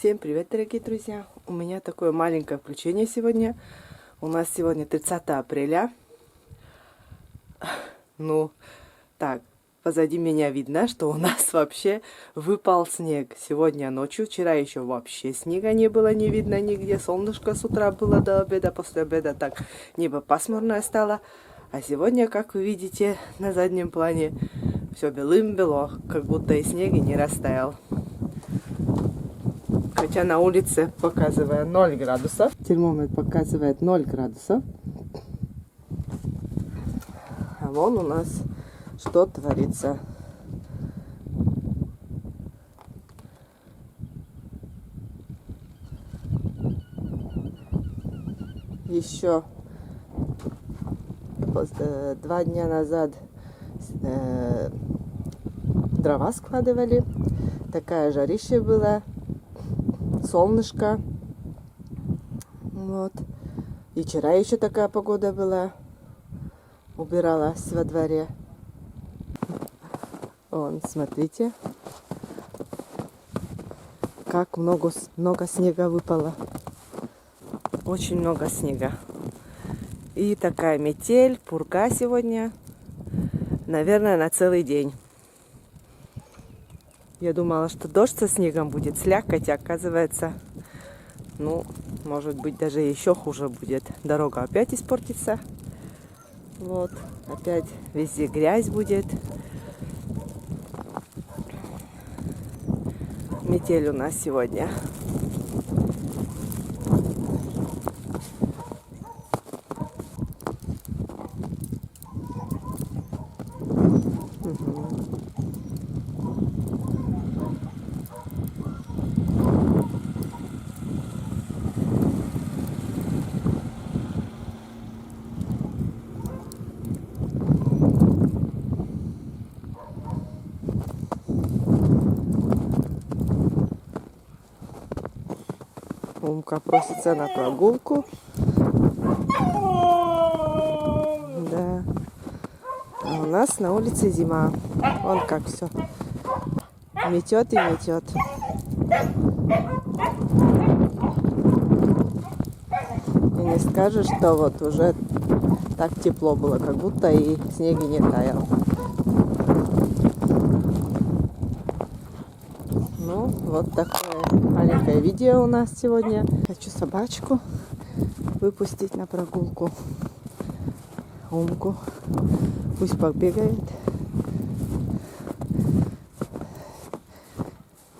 Всем привет, дорогие друзья! У меня такое маленькое включение сегодня. У нас сегодня 30 апреля. Ну, так, позади меня видно, что у нас вообще выпал снег. Сегодня ночью, вчера еще вообще снега не было, не видно нигде. Солнышко с утра было до обеда, после обеда так небо пасмурное стало. А сегодня, как вы видите на заднем плане, все белым-бело, как будто и снег и не растаял. Хотя на улице показывает 0 градусов. Термометр показывает 0 градусов. А вон у нас что творится. Еще 2 дня назад дрова складывали. Такая жарища была. Солнышко. Вот. И вчера еще такая погода была. Убиралась во дворе. Вон, смотрите. Как много снега выпало. Очень много снега. И такая метель, пурга сегодня. Наверное, на целый день. Я думала, что дождь со снегом будет, слякоть, оказывается, ну, может быть, даже еще хуже будет. Дорога опять испортится. Вот, опять везде грязь будет. Метель у нас сегодня. Умка просится на прогулку. Да. А у нас на улице зима. Вон как все. Метет и метет. И не скажешь, что вот уже так тепло было, как будто и снег и не таял. Ну, вот такое маленькое видео у нас сегодня. Хочу собачку выпустить на прогулку. Умку. Пусть побегает.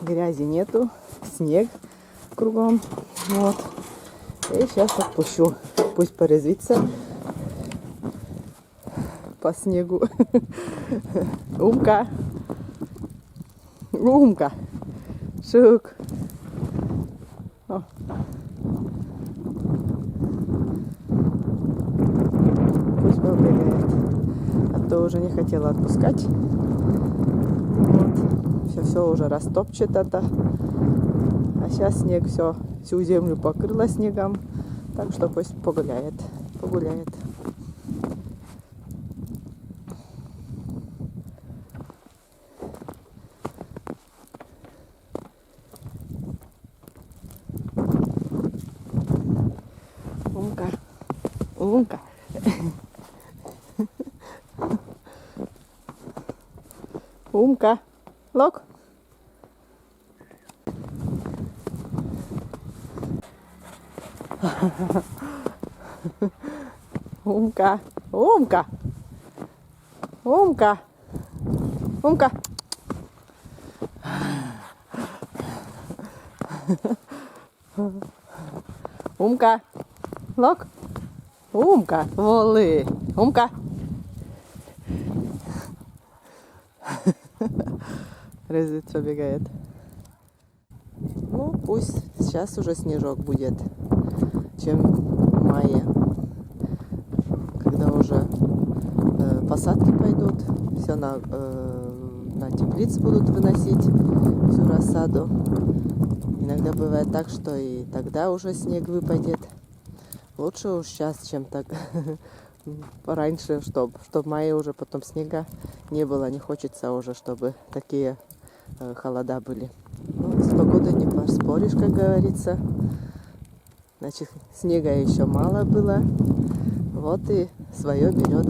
Грязи нету. Снег кругом. Вот. И сейчас отпущу. Пусть порезвится по снегу. Умка. Умка. Шук. О. Пусть побегает. А то уже не хотела отпускать. Вот. Все уже растопчет это. А сейчас снег всю землю покрыло снегом. Так что пусть погуляет. Погуляет. Умка. Умка. Умка. Лок. Умка. Умка. Умка. Умка. Умка. Лок. Умка. Воли. Умка. Резвится, бегает. Ну, пусть сейчас уже снежок будет, чем в мае. Когда уже посадки пойдут, все на теплиц будут выносить всю рассаду. Иногда бывает так, что и тогда уже снег выпадет. Лучше уж сейчас, чем так пораньше, чтобы в мае уже потом снега не было. Не хочется уже, чтобы такие холода были. Вот погодой не поспоришь, как говорится. Значит, снега еще мало было. Вот и свое берет.